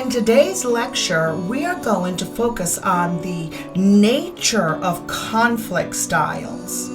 In today's lecture, we are going to focus on the nature of conflict styles.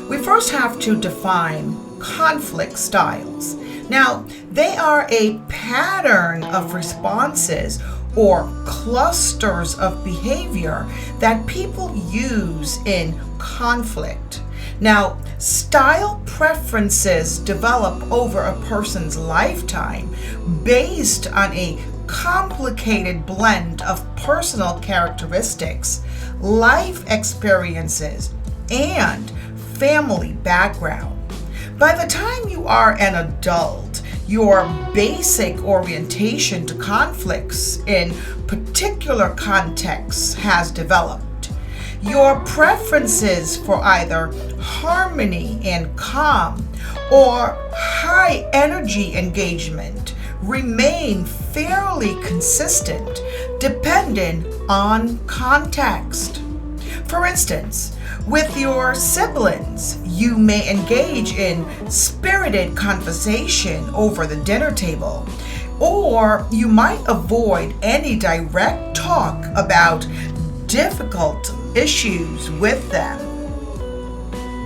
We first have to define conflict styles. Now, they are a pattern of responses or clusters of behavior that people use in conflict. Now, style preferences develop over a person's lifetime based on a complicated blend of personal characteristics, life experiences, and family background. By the time you are an adult, your basic orientation to conflicts in particular contexts has developed. Your preferences for either harmony and calm or high energy engagement remain fairly consistent depending on context. For instance, with your siblings, you may engage in spirited conversation over the dinner table, or you might avoid any direct talk about difficult issues with them.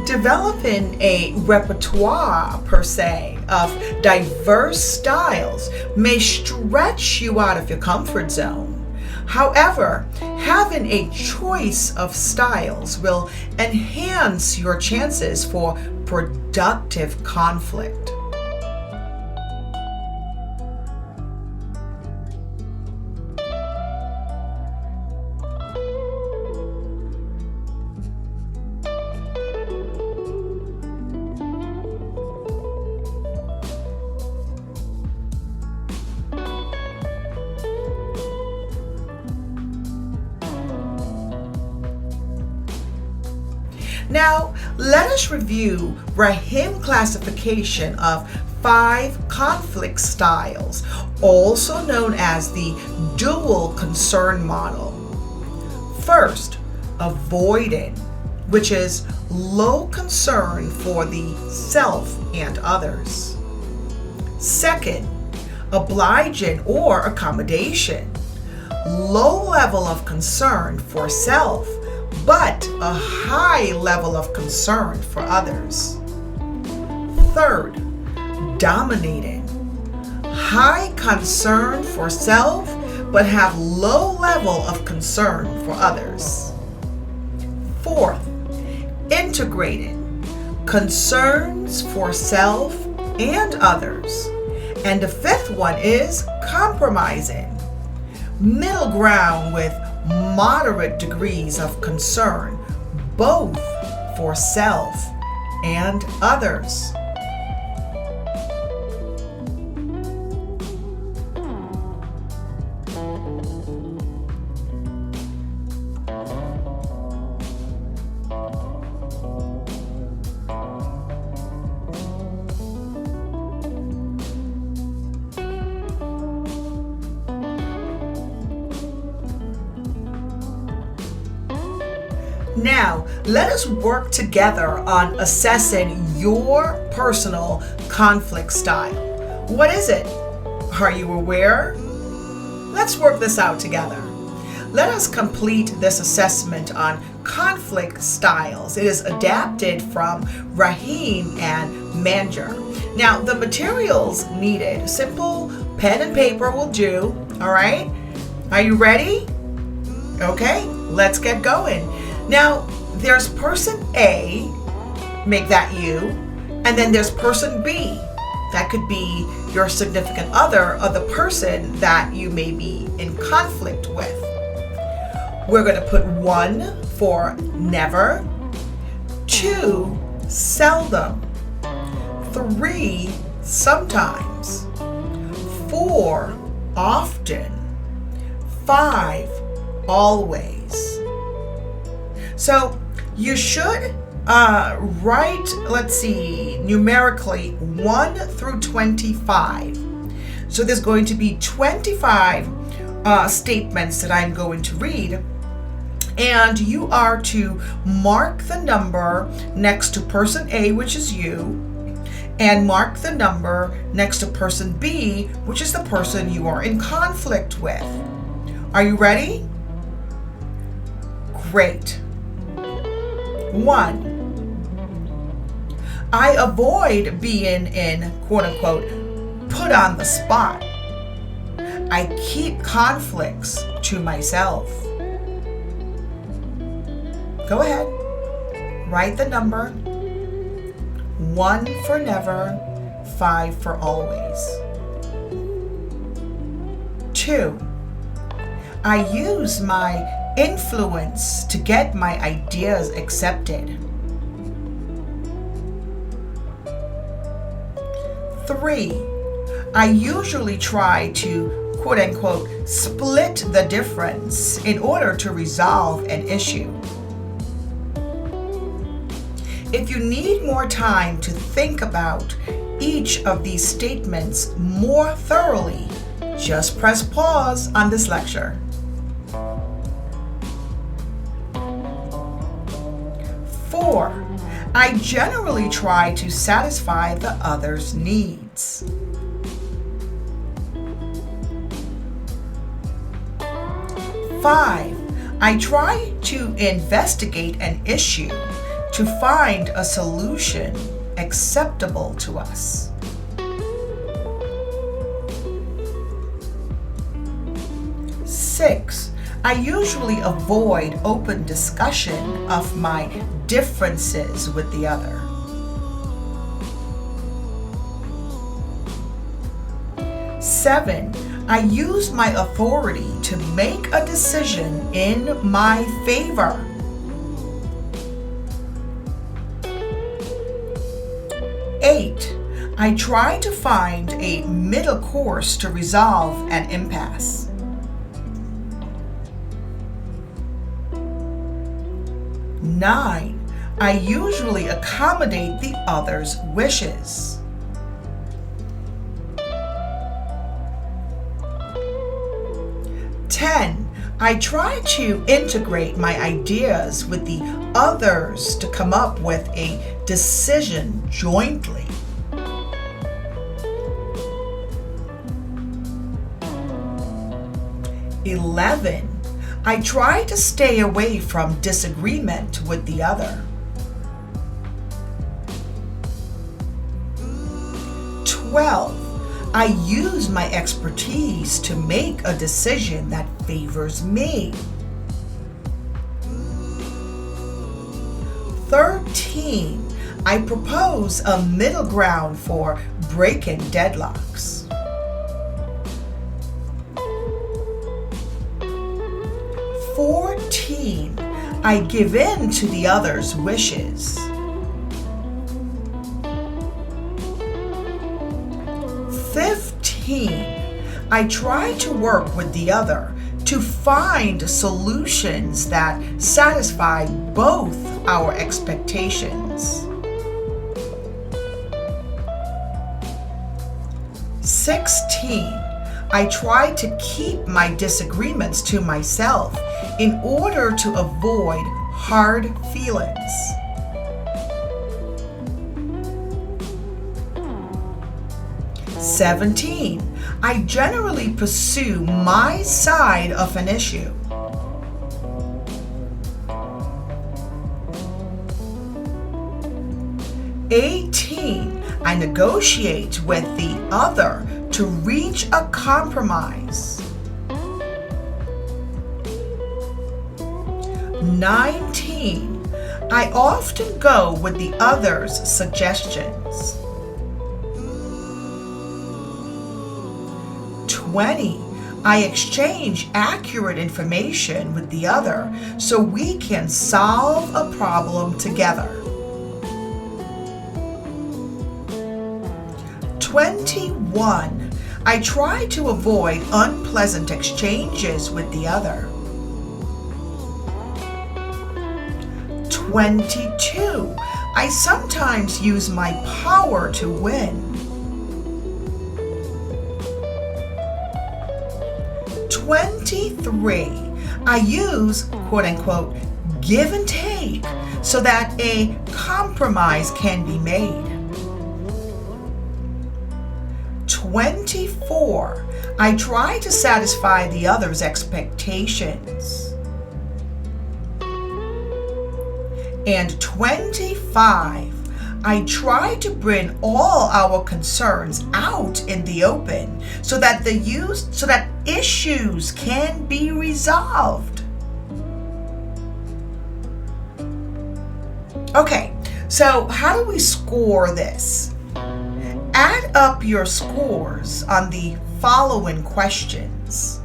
Developing a repertoire, per se, of diverse styles may stretch you out of your comfort zone. However, having a choice of styles will enhance your chances for productive conflict. Now, let us review Rahim's classification of 5 conflict styles, also known as the dual concern model. First, avoiding, which is low concern for the self and others. Second, obliging or accommodation, low level of concern for self, but a high level of concern for others. Third, dominating, high concern for self, but have low level of concern for others. Fourth, integrating, concerns for self and others. And the fifth one is compromising, middle ground with moderate degrees of concern, both for self and others. Now, let us work together on assessing your personal conflict style. What is it? Are you aware? Let's work this out together. Let us complete this assessment on conflict styles. It is adapted from Rahim and Magner. Now, the materials needed, simple pen and paper will do, all right? Are you ready? Okay, let's get going. Now, there's person A, make that you, and then there's person B. That could be your significant other or the person that you may be in conflict with. We're going to put 1 for never, 2, seldom, 3, sometimes, 4, often, 5, always. So you should write, numerically 1 through 25. So there's going to be 25 statements that I'm going to read. And you are to mark the number next to person A, which is you, and mark the number next to person B, which is the person you are in conflict with. Are you ready? Great. 1. I avoid being in, quote unquote, put on the spot. I keep conflicts to myself. Go ahead. Write the number. 1 for never, 5 for always. 2. I use my influence to get my ideas accepted. 3. I usually try to, quote unquote, split the difference in order to resolve an issue. If you need more time to think about each of these statements more thoroughly, just press pause on this lecture. 4. I generally try to satisfy the other's needs. 5. I try to investigate an issue to find a solution acceptable to us. 6. I usually avoid open discussion of my differences with the other. 7. I use my authority to make a decision in my favor. 8. I try to find a middle course to resolve an impasse. 9. I usually accommodate the other's wishes. 10. I try to integrate my ideas with the others to come up with a decision jointly. 11. I try to stay away from disagreement with the other. 12. I use my expertise to make a decision that favors me. 13. I propose a middle ground for breaking deadlocks. 14. I give in to the other's wishes. 15. I try to work with the other to find solutions that satisfy both our expectations. 16. I try to keep my disagreements to myself in order to avoid hard feelings. 17. I generally pursue my side of an issue. 18. I negotiate with the other to reach a compromise. 19. I often go with the other's suggestions. 20. I exchange accurate information with the other so we can solve a problem together. 21. I try to avoid unpleasant exchanges with the other. 22. I sometimes use my power to win. 23. I use, quote unquote, give and take so that a compromise can be made. 24, I try to satisfy the other's expectations. And 25, I try to bring all our concerns out in the open so that issues can be resolved. Okay, so how do we score this? Add up your scores on the following questions.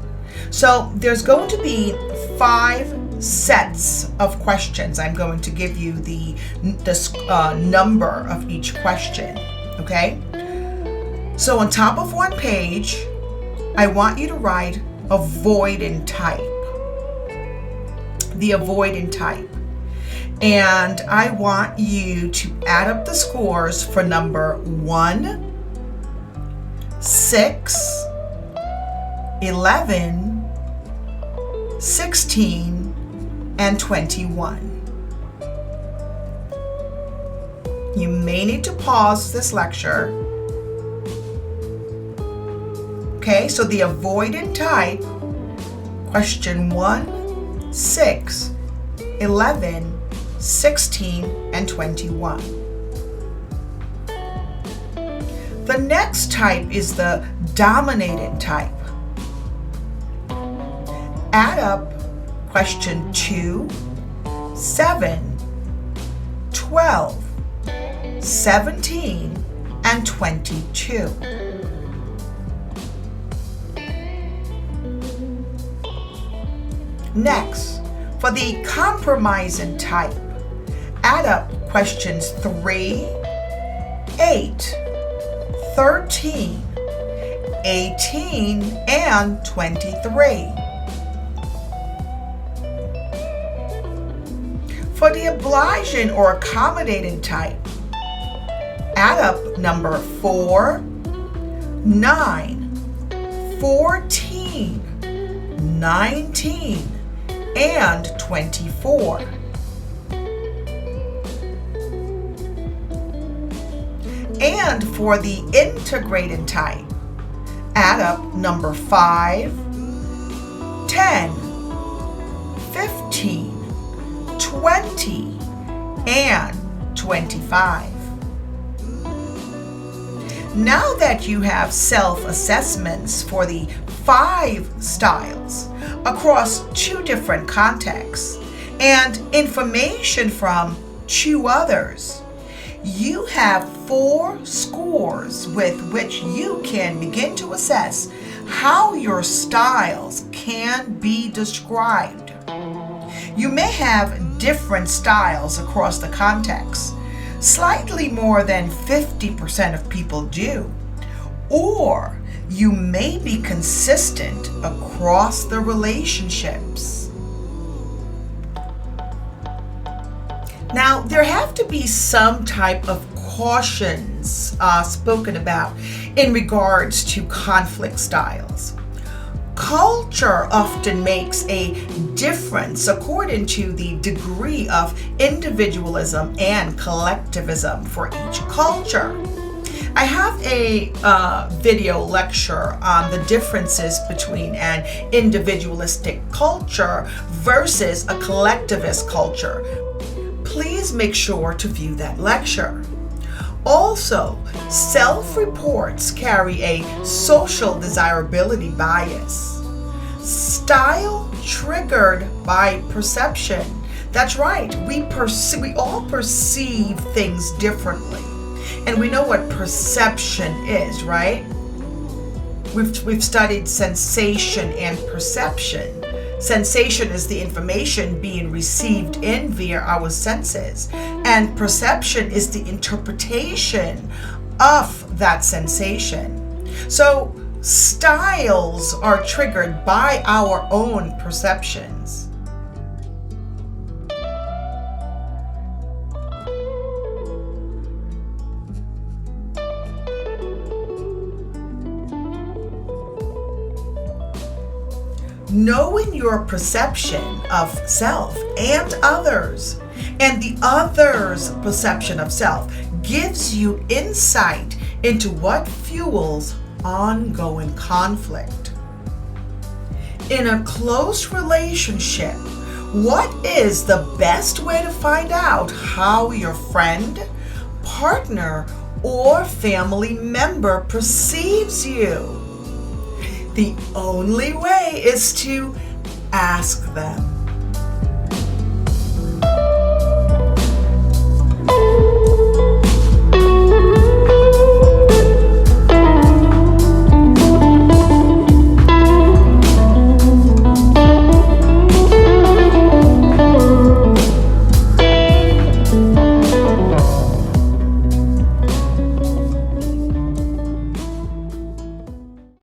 So there's going to be 5 sets of questions. I'm going to give you the number of each question, okay? So on top of one page, I want you to write avoidant type. The avoidant type. And I want you to add up the scores for number 1, 6, 11, 16, and 21. You may need to pause this lecture. Okay, so the avoidant type, question 1, 6, 11, 16, and 21. The next type is the dominated type. Add up question 2, 7, 12, 17, and 22. Next, for the compromising type, add up questions 3, 8, 13, 18, and 23. For the obliging or accommodating type, add up number 4, 9, 14, 19, and 24. And for the integrated type, add up number 5, 10, 15, 20, and 25. Now that you have self-assessments for the 5 styles across 2 different contexts and information from 2 others, you have 4 scores with which you can begin to assess how your styles can be described. You may have different styles across the context. Slightly more than 50% of people do. Or you may be consistent across the relationships. Now, there have to be some type of cautions spoken about in regards to conflict styles. Culture often makes a difference according to the degree of individualism and collectivism for each culture. I have a video lecture on the differences between an individualistic culture versus a collectivist culture. Please make sure to view that lecture. Also, self-reports carry a social desirability bias. Style triggered by perception. That's right, we all perceive things differently. And we know what perception is, right? We've studied sensation and perception. Sensation is the information being received in via our senses, and perception is the interpretation of that sensation. So styles are triggered by our own perceptions. Knowing your perception of self and others, and the other's perception of self, gives you insight into what fuels ongoing conflict. In a close relationship, what is the best way to find out how your friend, partner, or family member perceives you? The only way is to ask them.